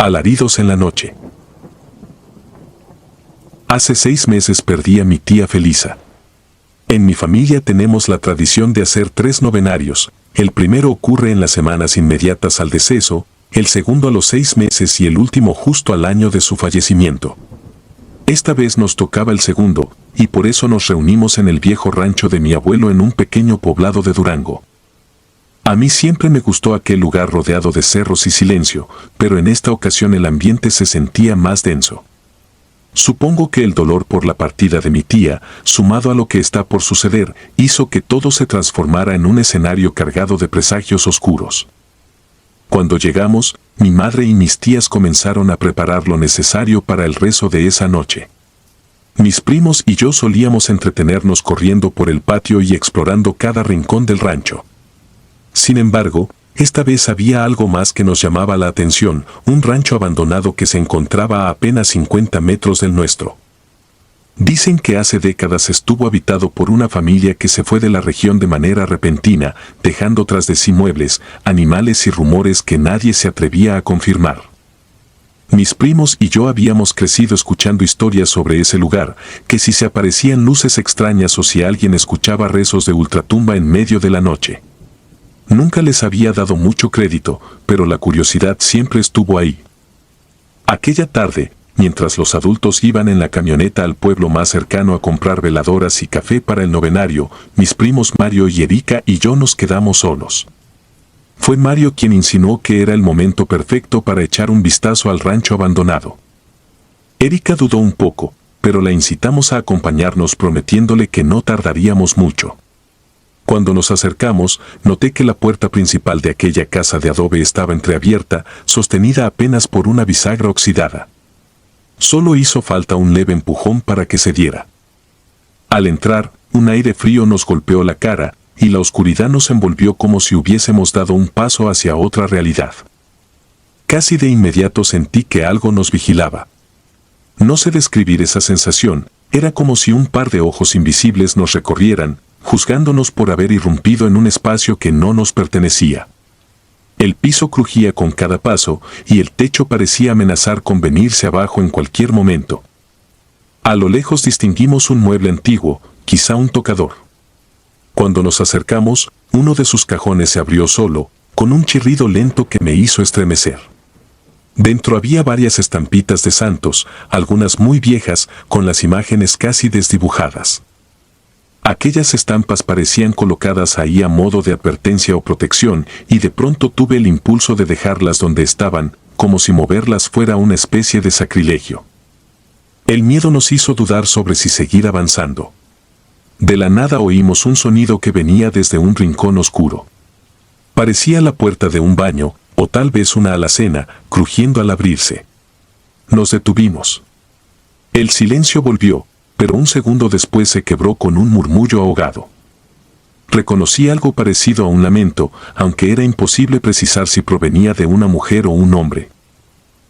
Alaridos en la noche. Hace 6 meses perdí a mi tía Felisa. En mi familia tenemos la tradición de hacer 3 novenarios. El primero ocurre en las semanas inmediatas al deceso, el segundo a los 6 meses y el último justo al año de su fallecimiento. Esta vez nos tocaba el segundo, y por eso nos reunimos en el viejo rancho de mi abuelo en un pequeño poblado de Durango. A mí siempre me gustó aquel lugar rodeado de cerros y silencio, pero en esta ocasión el ambiente se sentía más denso. Supongo que el dolor por la partida de mi tía, sumado a lo que está por suceder, hizo que todo se transformara en un escenario cargado de presagios oscuros. Cuando llegamos, mi madre y mis tías comenzaron a preparar lo necesario para el rezo de esa noche. Mis primos y yo solíamos entretenernos corriendo por el patio y explorando cada rincón del rancho. Sin embargo, esta vez había algo más que nos llamaba la atención, un rancho abandonado que se encontraba a apenas 50 metros del nuestro. Dicen que hace décadas estuvo habitado por una familia que se fue de la región de manera repentina, dejando tras de sí muebles, animales y rumores que nadie se atrevía a confirmar. Mis primos y yo habíamos crecido escuchando historias sobre ese lugar, que si se aparecían luces extrañas o si alguien escuchaba rezos de ultratumba en medio de la noche. Nunca les había dado mucho crédito, pero la curiosidad siempre estuvo ahí. Aquella tarde, mientras los adultos iban en la camioneta al pueblo más cercano a comprar veladoras y café para el novenario, mis primos Mario y Erika y yo nos quedamos solos. Fue Mario quien insinuó que era el momento perfecto para echar un vistazo al rancho abandonado. Erika dudó un poco, pero la incitamos a acompañarnos prometiéndole que no tardaríamos mucho. Cuando nos acercamos, noté que la puerta principal de aquella casa de adobe estaba entreabierta, sostenida apenas por una bisagra oxidada. Solo hizo falta un leve empujón para que se diera. Al entrar, un aire frío nos golpeó la cara, y la oscuridad nos envolvió como si hubiésemos dado un paso hacia otra realidad. Casi de inmediato sentí que algo nos vigilaba. No sé describir esa sensación, era como si un par de ojos invisibles nos recorrieran, juzgándonos por haber irrumpido en un espacio que no nos pertenecía. El piso crujía con cada paso y el techo parecía amenazar con venirse abajo en cualquier momento. A lo lejos distinguimos un mueble antiguo, quizá un tocador. Cuando nos acercamos, uno de sus cajones se abrió solo, con un chirrido lento que me hizo estremecer. Dentro había varias estampitas de santos, algunas muy viejas, con las imágenes casi desdibujadas. Aquellas estampas parecían colocadas ahí a modo de advertencia o protección, y de pronto tuve el impulso de dejarlas donde estaban, como si moverlas fuera una especie de sacrilegio. El miedo nos hizo dudar sobre si seguir avanzando. De la nada oímos un sonido que venía desde un rincón oscuro. Parecía la puerta de un baño, o tal vez una alacena, crujiendo al abrirse. Nos detuvimos. El silencio volvió, pero un segundo después se quebró con un murmullo ahogado. Reconocí algo parecido a un lamento, aunque era imposible precisar si provenía de una mujer o un hombre.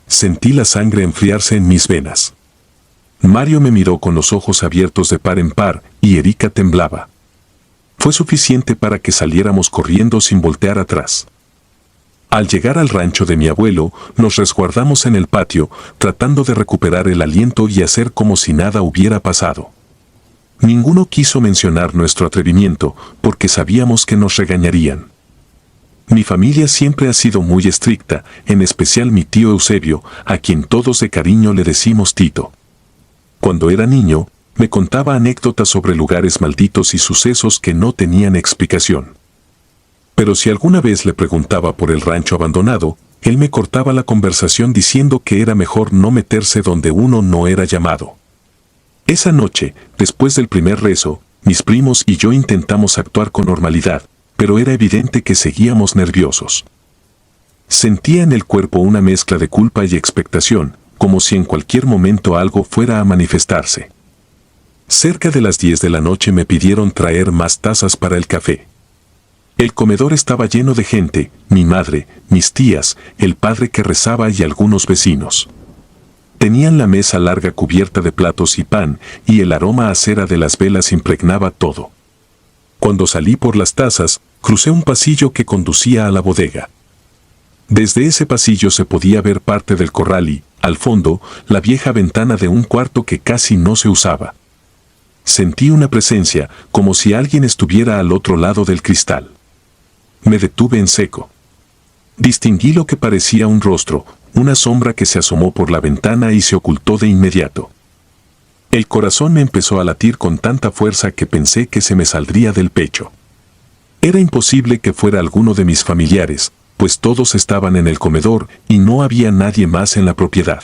Sentí la sangre enfriarse en mis venas. Mario me miró con los ojos abiertos de par en par, y Erika temblaba. Fue suficiente para que saliéramos corriendo sin voltear atrás. Al llegar al rancho de mi abuelo, nos resguardamos en el patio, tratando de recuperar el aliento y hacer como si nada hubiera pasado. Ninguno quiso mencionar nuestro atrevimiento, porque sabíamos que nos regañarían. Mi familia siempre ha sido muy estricta, en especial mi tío Eusebio, a quien todos de cariño le decimos Tito. Cuando era niño, me contaba anécdotas sobre lugares malditos y sucesos que no tenían explicación. Pero si alguna vez le preguntaba por el rancho abandonado, él me cortaba la conversación diciendo que era mejor no meterse donde uno no era llamado. Esa noche, después del primer rezo, mis primos y yo intentamos actuar con normalidad, pero era evidente que seguíamos nerviosos. Sentía en el cuerpo una mezcla de culpa y expectación, como si en cualquier momento algo fuera a manifestarse. Cerca de las 10 de la noche me pidieron traer más tazas para el café. El comedor estaba lleno de gente, mi madre, mis tías, el padre que rezaba y algunos vecinos. Tenían la mesa larga cubierta de platos y pan, y el aroma a cera de las velas impregnaba todo. Cuando salí por las tazas, crucé un pasillo que conducía a la bodega. Desde ese pasillo se podía ver parte del corral y, al fondo, la vieja ventana de un cuarto que casi no se usaba. Sentí una presencia, como si alguien estuviera al otro lado del cristal. Me detuve en seco. Distinguí lo que parecía un rostro, una sombra que se asomó por la ventana y se ocultó de inmediato. El corazón me empezó a latir con tanta fuerza que pensé que se me saldría del pecho. Era imposible que fuera alguno de mis familiares, pues todos estaban en el comedor y no había nadie más en la propiedad.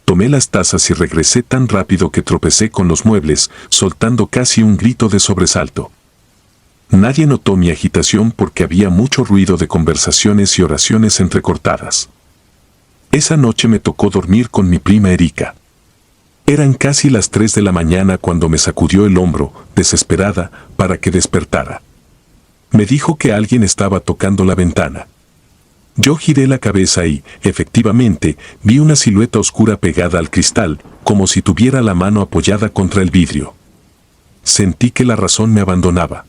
Tomé las tazas y regresé tan rápido que tropecé con los muebles, soltando casi un grito de sobresalto. Nadie notó mi agitación porque había mucho ruido de conversaciones y oraciones entrecortadas. Esa noche me tocó dormir con mi prima Erika. Eran casi las 3 de la mañana cuando me sacudió el hombro, desesperada, para que despertara. Me dijo que alguien estaba tocando la ventana. Yo giré la cabeza y, efectivamente, vi una silueta oscura pegada al cristal, como si tuviera la mano apoyada contra el vidrio. Sentí que la razón me abandonaba.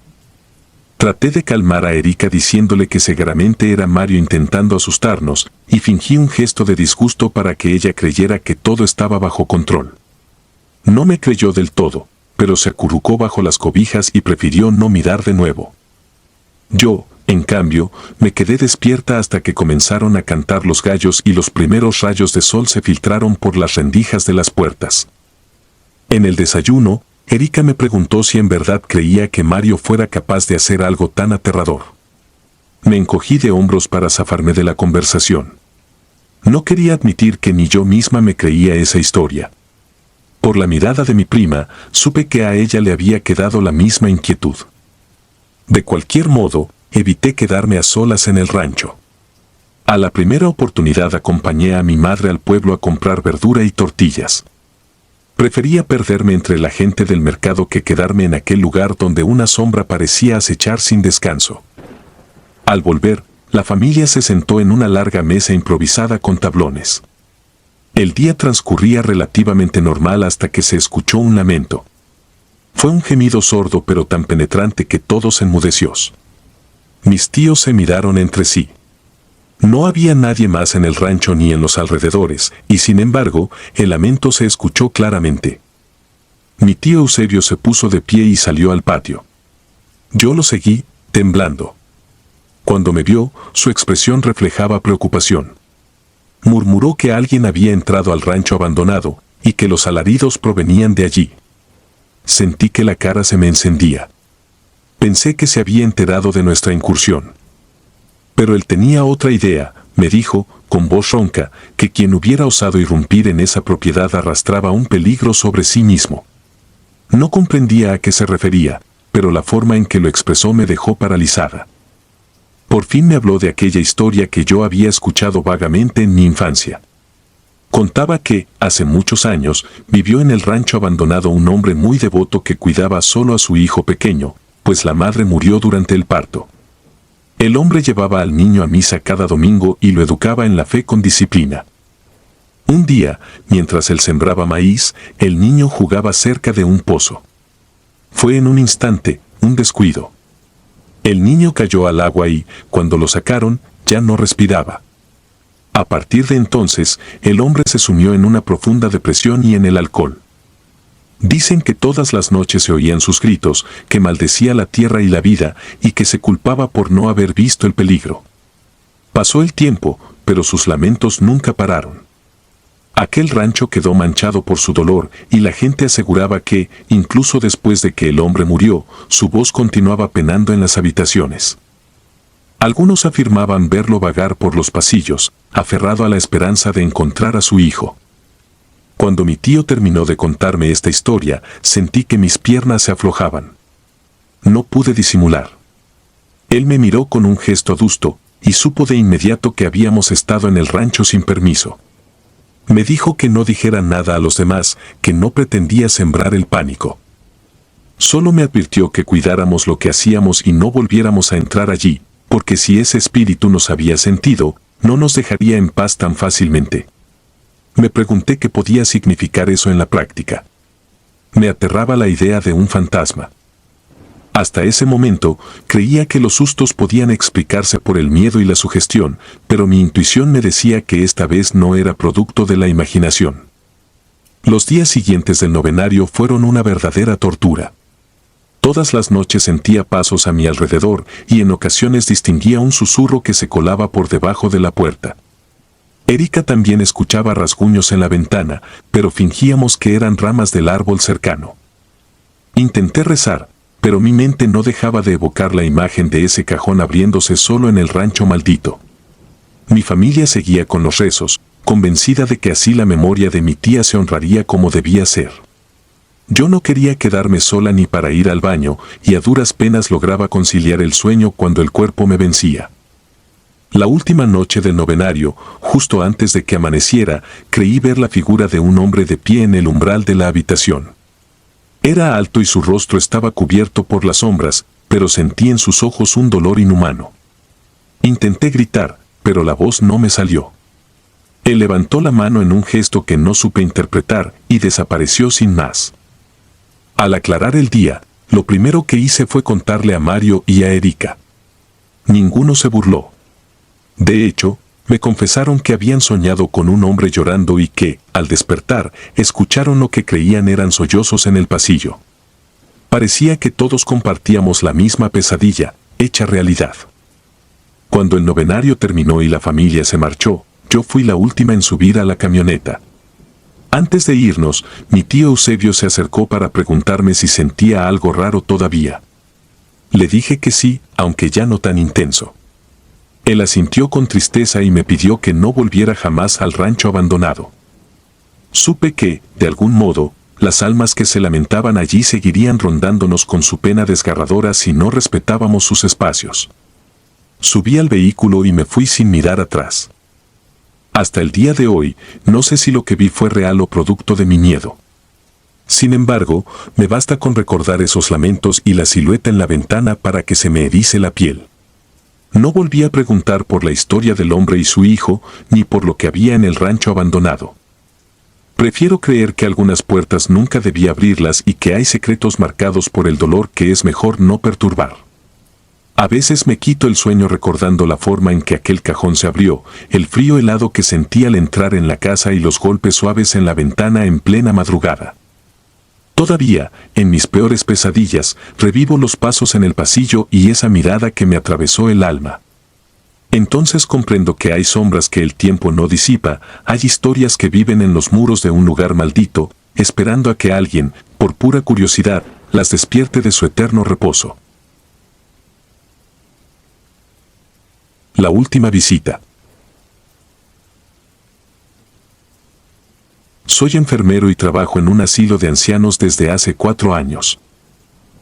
Traté de calmar a Erika diciéndole que seguramente era Mario intentando asustarnos, y fingí un gesto de disgusto para que ella creyera que todo estaba bajo control. No me creyó del todo, pero se acurrucó bajo las cobijas y prefirió no mirar de nuevo. Yo, en cambio, me quedé despierta hasta que comenzaron a cantar los gallos y los primeros rayos de sol se filtraron por las rendijas de las puertas. En el desayuno, Erika me preguntó si en verdad creía que Mario fuera capaz de hacer algo tan aterrador. Me encogí de hombros para zafarme de la conversación. No quería admitir que ni yo misma me creía esa historia. Por la mirada de mi prima, supe que a ella le había quedado la misma inquietud. De cualquier modo, evité quedarme a solas en el rancho. A la primera oportunidad acompañé a mi madre al pueblo a comprar verdura y tortillas. Prefería perderme entre la gente del mercado que quedarme en aquel lugar donde una sombra parecía acechar sin descanso. Al volver, la familia se sentó en una larga mesa improvisada con tablones. El día transcurría relativamente normal hasta que se escuchó un lamento. Fue un gemido sordo pero tan penetrante que todos enmudeció. Mis tíos se miraron entre sí. No había nadie más en el rancho ni en los alrededores, y sin embargo, el lamento se escuchó claramente. Mi tío Eusebio se puso de pie y salió al patio. Yo lo seguí, temblando. Cuando me vio, su expresión reflejaba preocupación. Murmuró que alguien había entrado al rancho abandonado, y que los alaridos provenían de allí. Sentí que la cara se me encendía. Pensé que se había enterado de nuestra incursión. Pero él tenía otra idea, me dijo, con voz ronca, que quien hubiera osado irrumpir en esa propiedad arrastraba un peligro sobre sí mismo. No comprendía a qué se refería, pero la forma en que lo expresó me dejó paralizada. Por fin me habló de aquella historia que yo había escuchado vagamente en mi infancia. Contaba que, hace muchos años, vivió en el rancho abandonado un hombre muy devoto que cuidaba solo a su hijo pequeño, pues la madre murió durante el parto. El hombre llevaba al niño a misa cada domingo y lo educaba en la fe con disciplina. Un día, mientras él sembraba maíz, el niño jugaba cerca de un pozo. Fue en un instante, un descuido. El niño cayó al agua y, cuando lo sacaron, ya no respiraba. A partir de entonces, el hombre se sumió en una profunda depresión y en el alcohol. Dicen que todas las noches se oían sus gritos, que maldecía la tierra y la vida, y que se culpaba por no haber visto el peligro. Pasó el tiempo, pero sus lamentos nunca pararon. Aquel rancho quedó manchado por su dolor, y la gente aseguraba que, incluso después de que el hombre murió, su voz continuaba penando en las habitaciones. Algunos afirmaban verlo vagar por los pasillos, aferrado a la esperanza de encontrar a su hijo. Cuando mi tío terminó de contarme esta historia, sentí que mis piernas se aflojaban. No pude disimular. Él me miró con un gesto adusto, y supo de inmediato que habíamos estado en el rancho sin permiso. Me dijo que no dijera nada a los demás, que no pretendía sembrar el pánico. Solo me advirtió que cuidáramos lo que hacíamos y no volviéramos a entrar allí, porque si ese espíritu nos había sentido, no nos dejaría en paz tan fácilmente. Me pregunté qué podía significar eso en la práctica. Me aterraba la idea de un fantasma. Hasta ese momento, creía que los sustos podían explicarse por el miedo y la sugestión, pero mi intuición me decía que esta vez no era producto de la imaginación. Los días siguientes del novenario fueron una verdadera tortura. Todas las noches sentía pasos a mi alrededor y en ocasiones distinguía un susurro que se colaba por debajo de la puerta. Erika también escuchaba rasguños en la ventana, pero fingíamos que eran ramas del árbol cercano. Intenté rezar, pero mi mente no dejaba de evocar la imagen de ese cajón abriéndose solo en el rancho maldito. Mi familia seguía con los rezos, convencida de que así la memoria de mi tía se honraría como debía ser. Yo no quería quedarme sola ni para ir al baño, y a duras penas lograba conciliar el sueño cuando el cuerpo me vencía. La última noche del novenario, justo antes de que amaneciera, creí ver la figura de un hombre de pie en el umbral de la habitación. Era alto y su rostro estaba cubierto por las sombras, pero sentí en sus ojos un dolor inhumano. Intenté gritar, pero la voz no me salió. Él levantó la mano en un gesto que no supe interpretar y desapareció sin más. Al aclarar el día, lo primero que hice fue contarle a Mario y a Erika. Ninguno se burló. De hecho, me confesaron que habían soñado con un hombre llorando y que, al despertar, escucharon lo que creían eran sollozos en el pasillo. Parecía que todos compartíamos la misma pesadilla, hecha realidad. Cuando el novenario terminó y la familia se marchó, yo fui la última en subir a la camioneta. Antes de irnos, mi tío Eusebio se acercó para preguntarme si sentía algo raro todavía. Le dije que sí, aunque ya no tan intenso. Él asintió con tristeza y me pidió que no volviera jamás al rancho abandonado. Supe que, de algún modo, las almas que se lamentaban allí seguirían rondándonos con su pena desgarradora si no respetábamos sus espacios. Subí al vehículo y me fui sin mirar atrás. Hasta el día de hoy, no sé si lo que vi fue real o producto de mi miedo. Sin embargo, me basta con recordar esos lamentos y la silueta en la ventana para que se me erice la piel. No volví a preguntar por la historia del hombre y su hijo, ni por lo que había en el rancho abandonado. Prefiero creer que algunas puertas nunca debí abrirlas y que hay secretos marcados por el dolor que es mejor no perturbar. A veces me quito el sueño recordando la forma en que aquel cajón se abrió, el frío helado que sentí al entrar en la casa y los golpes suaves en la ventana en plena madrugada. Todavía, en mis peores pesadillas, revivo los pasos en el pasillo y esa mirada que me atravesó el alma. Entonces comprendo que hay sombras que el tiempo no disipa, hay historias que viven en los muros de un lugar maldito, esperando a que alguien, por pura curiosidad, las despierte de su eterno reposo. La última visita. Soy enfermero y trabajo en un asilo de ancianos desde hace 4 años.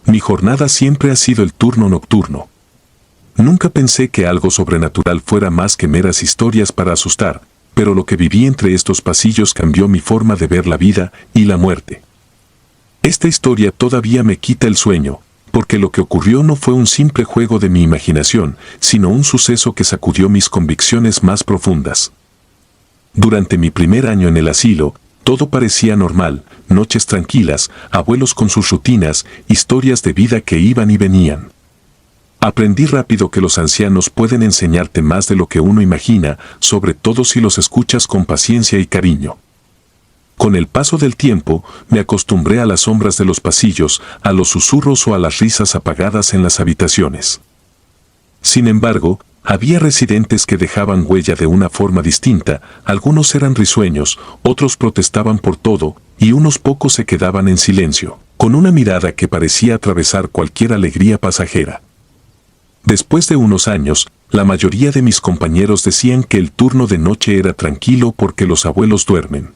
Mi jornada siempre ha sido el turno nocturno. Nunca pensé que algo sobrenatural fuera más que meras historias para asustar, pero lo que viví entre estos pasillos cambió mi forma de ver la vida y la muerte. Esta historia todavía me quita el sueño, porque lo que ocurrió no fue un simple juego de mi imaginación, sino un suceso que sacudió mis convicciones más profundas. Durante mi primer año en el asilo, todo parecía normal, noches tranquilas, abuelos con sus rutinas, historias de vida que iban y venían. Aprendí rápido que los ancianos pueden enseñarte más de lo que uno imagina, sobre todo si los escuchas con paciencia y cariño. Con el paso del tiempo, me acostumbré a las sombras de los pasillos, a los susurros o a las risas apagadas en las habitaciones. Sin embargo, había residentes que dejaban huella de una forma distinta, algunos eran risueños, otros protestaban por todo, y unos pocos se quedaban en silencio, con una mirada que parecía atravesar cualquier alegría pasajera. Después de unos años, la mayoría de mis compañeros decían que el turno de noche era tranquilo porque los abuelos duermen.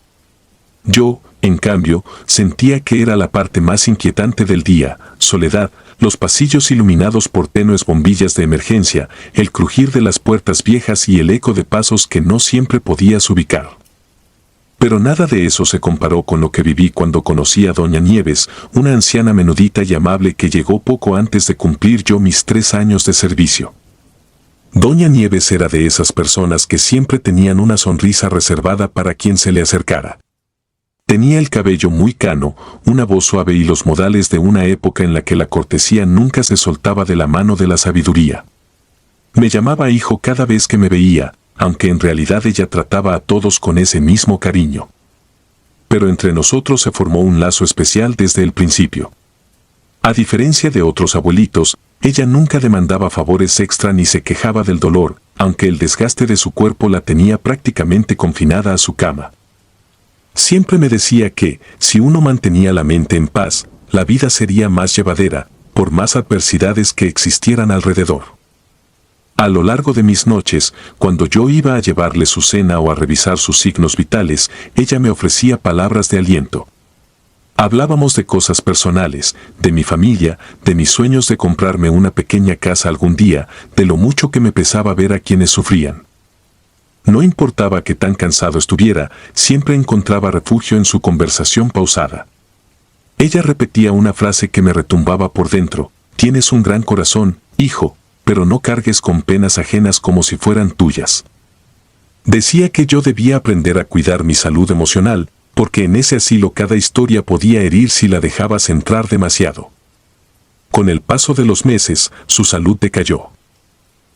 Yo, en cambio, sentía que era la parte más inquietante del día, soledad, los pasillos iluminados por tenues bombillas de emergencia, el crujir de las puertas viejas y el eco de pasos que no siempre podías ubicar. Pero nada de eso se comparó con lo que viví cuando conocí a Doña Nieves, una anciana menudita y amable que llegó poco antes de cumplir yo mis 3 años de servicio. Doña Nieves era de esas personas que siempre tenían una sonrisa reservada para quien se le acercara. Tenía el cabello muy cano, una voz suave y los modales de una época en la que la cortesía nunca se soltaba de la mano de la sabiduría. Me llamaba hijo cada vez que me veía, aunque en realidad ella trataba a todos con ese mismo cariño. Pero entre nosotros se formó un lazo especial desde el principio. A diferencia de otros abuelitos, ella nunca demandaba favores extra ni se quejaba del dolor, aunque el desgaste de su cuerpo la tenía prácticamente confinada a su cama. Siempre me decía que, si uno mantenía la mente en paz, la vida sería más llevadera, por más adversidades que existieran alrededor. A lo largo de mis noches, cuando yo iba a llevarle su cena o a revisar sus signos vitales, ella me ofrecía palabras de aliento. Hablábamos de cosas personales, de mi familia, de mis sueños de comprarme una pequeña casa algún día, de lo mucho que me pesaba ver a quienes sufrían. No importaba que tan cansado estuviera, siempre encontraba refugio en su conversación pausada. Ella repetía una frase que me retumbaba por dentro: «Tienes un gran corazón, hijo, pero no cargues con penas ajenas como si fueran tuyas». Decía que yo debía aprender a cuidar mi salud emocional, porque en ese asilo cada historia podía herir si la dejabas entrar demasiado. Con el paso de los meses, su salud decayó.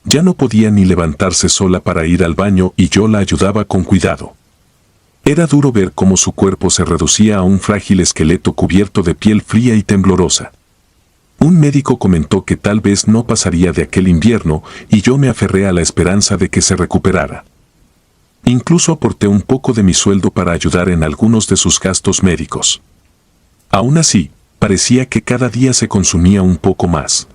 Ya no podía ni levantarse sola para ir al baño y yo la ayudaba con cuidado. Era duro ver cómo su cuerpo se reducía a un frágil esqueleto cubierto de piel fría y temblorosa. Un médico comentó que tal vez no pasaría de aquel invierno y yo me aferré a la esperanza de que se recuperara. Incluso aporté un poco de mi sueldo para ayudar en algunos de sus gastos médicos. Aún así, parecía que cada día se consumía un poco más.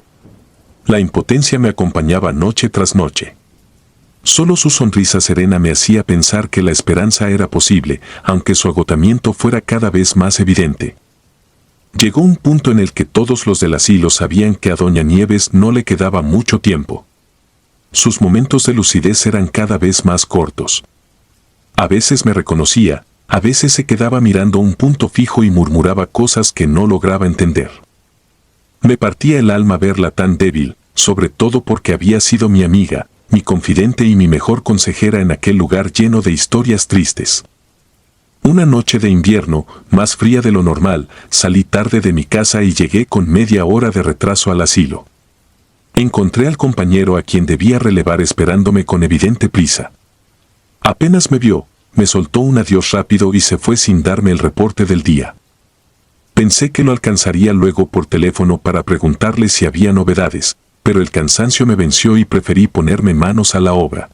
La impotencia me acompañaba noche tras noche. Solo su sonrisa serena me hacía pensar que la esperanza era posible, aunque su agotamiento fuera cada vez más evidente. Llegó un punto en el que todos los del asilo sabían que a doña Nieves no le quedaba mucho tiempo. Sus momentos de lucidez eran cada vez más cortos. A veces me reconocía, a veces se quedaba mirando un punto fijo y murmuraba cosas que no lograba entender. Me partía el alma verla tan débil, sobre todo porque había sido mi amiga, mi confidente y mi mejor consejera en aquel lugar lleno de historias tristes. Una noche de invierno, más fría de lo normal, salí tarde de mi casa y llegué con media hora de retraso al asilo. Encontré al compañero a quien debía relevar esperándome con evidente prisa. Apenas me vio, me soltó un adiós rápido y se fue sin darme el reporte del día. Pensé que lo alcanzaría luego por teléfono para preguntarle si había novedades, pero el cansancio me venció y preferí ponerme manos a la obra.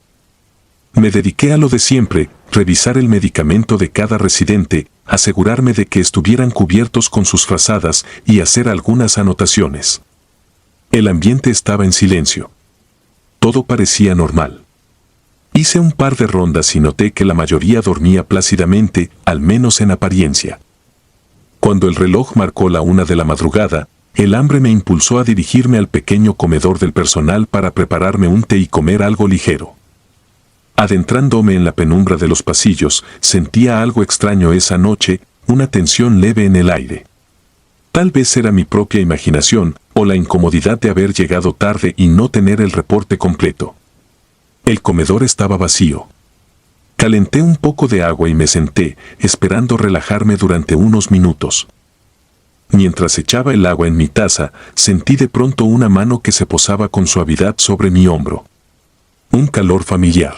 Me dediqué a lo de siempre, revisar el medicamento de cada residente, asegurarme de que estuvieran cubiertos con sus frazadas y hacer algunas anotaciones. El ambiente estaba en silencio. Todo parecía normal. Hice un par de rondas y noté que la mayoría dormía plácidamente, al menos en apariencia. Cuando el reloj marcó la 1 de la madrugada, el hambre me impulsó a dirigirme al pequeño comedor del personal para prepararme un té y comer algo ligero. Adentrándome en la penumbra de los pasillos, sentía algo extraño esa noche, una tensión leve en el aire. Tal vez era mi propia imaginación, o la incomodidad de haber llegado tarde y no tener el reporte completo. El comedor estaba vacío. Calenté un poco de agua y me senté, esperando relajarme durante unos minutos. Mientras echaba el agua en mi taza, sentí de pronto una mano que se posaba con suavidad sobre mi hombro. Un calor familiar.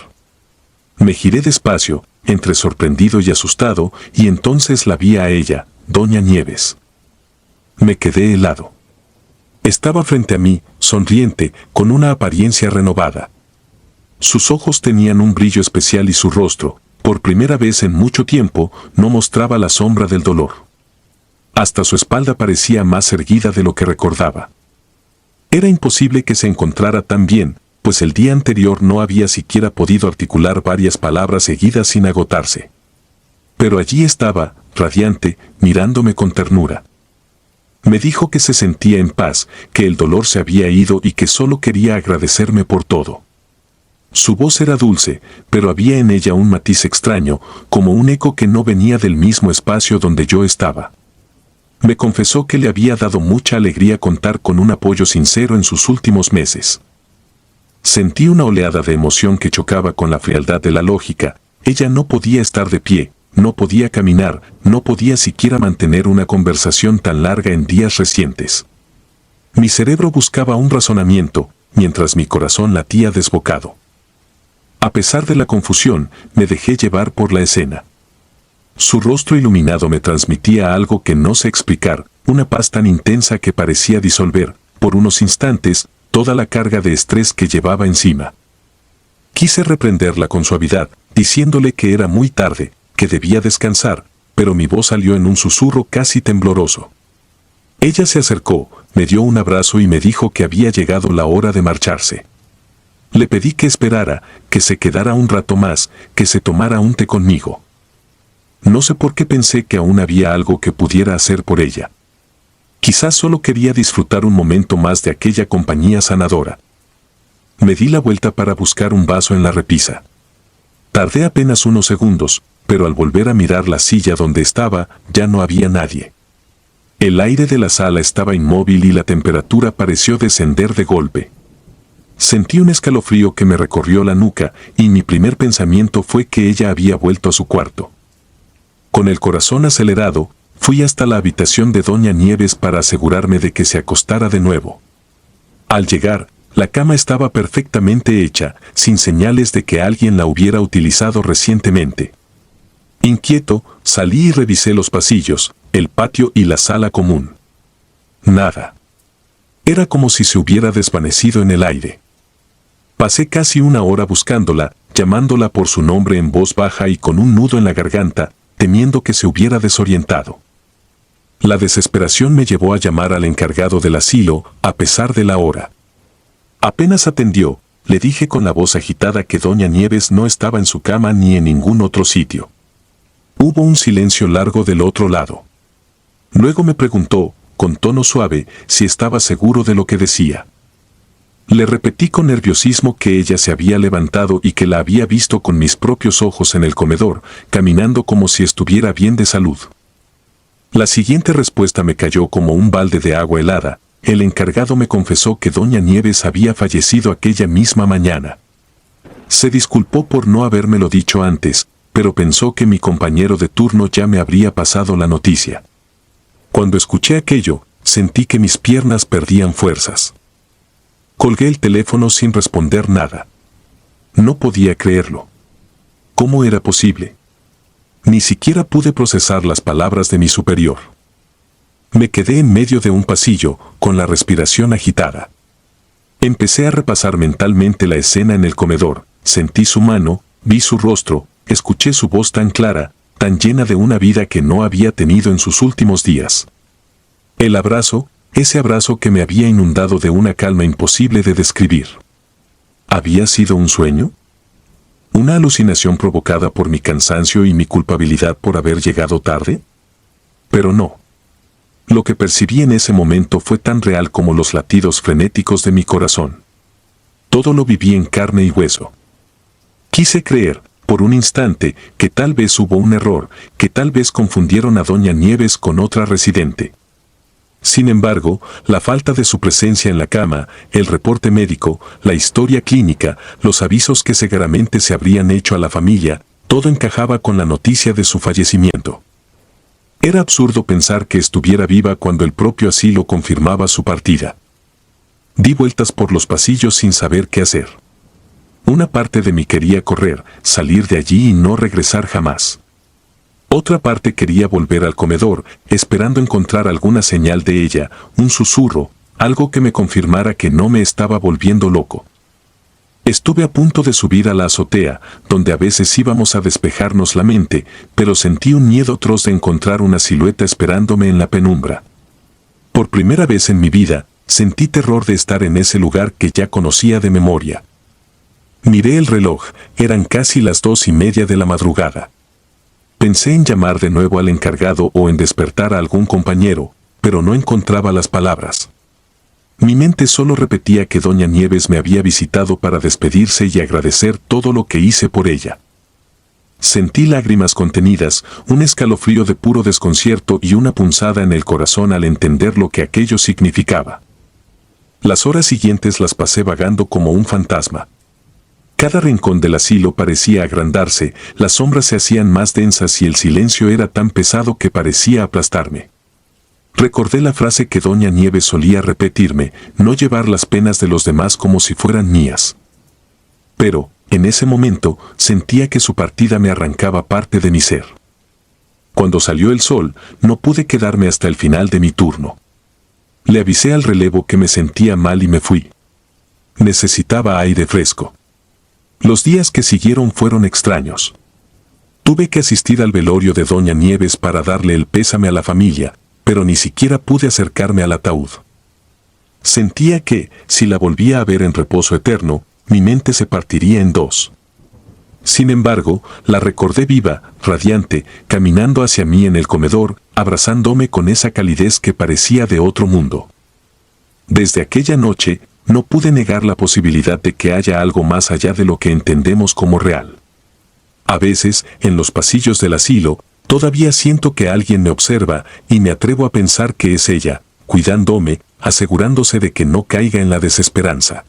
Me giré despacio, entre sorprendido y asustado, y entonces la vi a ella, doña Nieves. Me quedé helado. Estaba frente a mí, sonriente, con una apariencia renovada. Sus ojos tenían un brillo especial y su rostro, por primera vez en mucho tiempo, no mostraba la sombra del dolor. Hasta su espalda parecía más erguida de lo que recordaba. Era imposible que se encontrara tan bien, pues el día anterior no había siquiera podido articular varias palabras seguidas sin agotarse. Pero allí estaba, radiante, mirándome con ternura. Me dijo que se sentía en paz, que el dolor se había ido y que solo quería agradecerme por todo. Su voz era dulce, pero había en ella un matiz extraño, como un eco que no venía del mismo espacio donde yo estaba. Me confesó que le había dado mucha alegría contar con un apoyo sincero en sus últimos meses. Sentí una oleada de emoción que chocaba con la frialdad de la lógica. Ella no podía estar de pie, no podía caminar, no podía siquiera mantener una conversación tan larga en días recientes. Mi cerebro buscaba un razonamiento, mientras mi corazón latía desbocado. A pesar de la confusión, me dejé llevar por la escena. Su rostro iluminado me transmitía algo que no sé explicar, una paz tan intensa que parecía disolver, por unos instantes, toda la carga de estrés que llevaba encima. Quise reprenderla con suavidad, diciéndole que era muy tarde, que debía descansar, pero mi voz salió en un susurro casi tembloroso. Ella se acercó, me dio un abrazo y me dijo que había llegado la hora de marcharse. Le pedí que esperara, que se quedara un rato más, que se tomara un té conmigo. No sé por qué pensé que aún había algo que pudiera hacer por ella. Quizás solo quería disfrutar un momento más de aquella compañía sanadora. Me di la vuelta para buscar un vaso en la repisa. Tardé apenas unos segundos, pero al volver a mirar la silla donde estaba, ya no había nadie. El aire de la sala estaba inmóvil y la temperatura pareció descender de golpe. Sentí un escalofrío que me recorrió la nuca y mi primer pensamiento fue que ella había vuelto a su cuarto. Con el corazón acelerado, fui hasta la habitación de Doña Nieves para asegurarme de que se acostara de nuevo. Al llegar, la cama estaba perfectamente hecha, sin señales de que alguien la hubiera utilizado recientemente. Inquieto, salí y revisé los pasillos, el patio y la sala común. Nada. Era como si se hubiera desvanecido en el aire. Pasé casi una hora buscándola, llamándola por su nombre en voz baja y con un nudo en la garganta, temiendo que se hubiera desorientado. La desesperación me llevó a llamar al encargado del asilo, a pesar de la hora. Apenas atendió, le dije con la voz agitada que Doña Nieves no estaba en su cama ni en ningún otro sitio. Hubo un silencio largo del otro lado. Luego me preguntó, con tono suave, si estaba seguro de lo que decía. Le repetí con nerviosismo que ella se había levantado y que la había visto con mis propios ojos en el comedor, caminando como si estuviera bien de salud. La siguiente respuesta me cayó como un balde de agua helada. El encargado me confesó que Doña Nieves había fallecido aquella misma mañana. Se disculpó por no habérmelo dicho antes, pero pensó que mi compañero de turno ya me habría pasado la noticia. Cuando escuché aquello, sentí que mis piernas perdían fuerzas. Colgué el teléfono sin responder nada. No podía creerlo. ¿Cómo era posible? Ni siquiera pude procesar las palabras de mi superior. Me quedé en medio de un pasillo, con la respiración agitada. Empecé a repasar mentalmente la escena en el comedor, sentí su mano, vi su rostro, escuché su voz tan clara, tan llena de una vida que no había tenido en sus últimos días. El abrazo, ese abrazo que me había inundado de una calma imposible de describir. ¿Había sido un sueño? ¿Una alucinación provocada por mi cansancio y mi culpabilidad por haber llegado tarde? Pero no. Lo que percibí en ese momento fue tan real como los latidos frenéticos de mi corazón. Todo lo viví en carne y hueso. Quise creer, por un instante, que tal vez hubo un error, que tal vez confundieron a Doña Nieves con otra residente. Sin embargo, la falta de su presencia en la cama, el reporte médico, la historia clínica, los avisos que seguramente se habrían hecho a la familia, todo encajaba con la noticia de su fallecimiento. Era absurdo pensar que estuviera viva cuando el propio asilo confirmaba su partida. Di vueltas por los pasillos sin saber qué hacer. Una parte de mí quería correr, salir de allí y no regresar jamás. Otra parte quería volver al comedor, esperando encontrar alguna señal de ella, un susurro, algo que me confirmara que no me estaba volviendo loco. Estuve a punto de subir a la azotea, donde a veces íbamos a despejarnos la mente, pero sentí un miedo atroz de encontrar una silueta esperándome en la penumbra. Por primera vez en mi vida, sentí terror de estar en ese lugar que ya conocía de memoria. Miré el reloj, eran casi las 2:30 de la madrugada. Pensé en llamar de nuevo al encargado o en despertar a algún compañero, pero no encontraba las palabras. Mi mente solo repetía que Doña Nieves me había visitado para despedirse y agradecer todo lo que hice por ella. Sentí lágrimas contenidas, un escalofrío de puro desconcierto y una punzada en el corazón al entender lo que aquello significaba. Las horas siguientes las pasé vagando como un fantasma. Cada rincón del asilo parecía agrandarse, las sombras se hacían más densas y el silencio era tan pesado que parecía aplastarme. Recordé la frase que doña Nieves solía repetirme, no llevar las penas de los demás como si fueran mías. Pero, en ese momento, sentía que su partida me arrancaba parte de mi ser. Cuando salió el sol, no pude quedarme hasta el final de mi turno. Le avisé al relevo que me sentía mal y me fui. Necesitaba aire fresco. Los días que siguieron fueron extraños. Tuve que asistir al velorio de doña Nieves para darle el pésame a la familia, pero ni siquiera pude acercarme al ataúd. Sentía que, si la volvía a ver en reposo eterno, mi mente se partiría en dos. Sin embargo, la recordé viva, radiante, caminando hacia mí en el comedor, abrazándome con esa calidez que parecía de otro mundo. Desde aquella noche, no pude negar la posibilidad de que haya algo más allá de lo que entendemos como real. A veces, en los pasillos del asilo, todavía siento que alguien me observa y me atrevo a pensar que es ella, cuidándome, asegurándose de que no caiga en la desesperanza.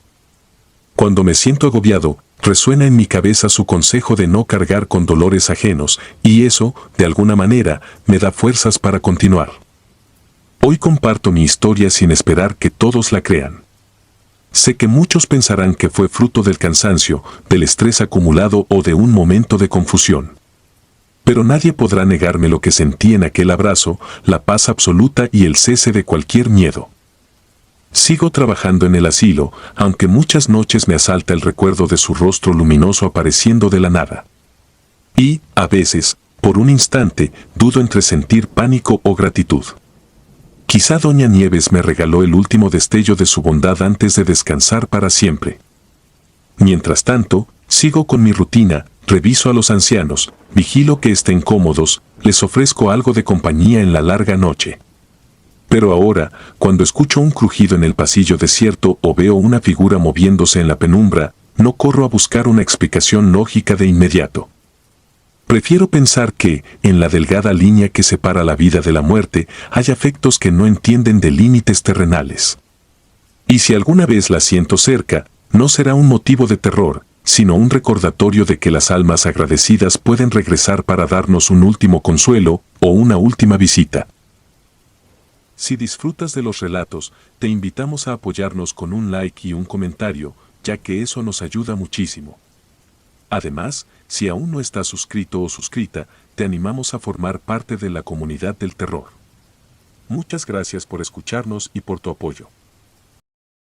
Cuando me siento agobiado, resuena en mi cabeza su consejo de no cargar con dolores ajenos, y eso, de alguna manera, me da fuerzas para continuar. Hoy comparto mi historia sin esperar que todos la crean. Sé que muchos pensarán que fue fruto del cansancio, del estrés acumulado o de un momento de confusión. Pero nadie podrá negarme lo que sentí en aquel abrazo, la paz absoluta y el cese de cualquier miedo. Sigo trabajando en el asilo, aunque muchas noches me asalta el recuerdo de su rostro luminoso apareciendo de la nada. Y, a veces, por un instante, dudo entre sentir pánico o gratitud. Quizá doña Nieves me regaló el último destello de su bondad antes de descansar para siempre. Mientras tanto, sigo con mi rutina, reviso a los ancianos, vigilo que estén cómodos, les ofrezco algo de compañía en la larga noche. Pero ahora, cuando escucho un crujido en el pasillo desierto o veo una figura moviéndose en la penumbra, no corro a buscar una explicación lógica de inmediato. Prefiero pensar que, en la delgada línea que separa la vida de la muerte, hay afectos que no entienden de límites terrenales. Y si alguna vez la siento cerca, no será un motivo de terror, sino un recordatorio de que las almas agradecidas pueden regresar para darnos un último consuelo o una última visita. Si disfrutas de los relatos, te invitamos a apoyarnos con un like y un comentario, ya que eso nos ayuda muchísimo. Además, si aún no estás suscrito o suscrita, te animamos a formar parte de la comunidad del terror. Muchas gracias por escucharnos y por tu apoyo.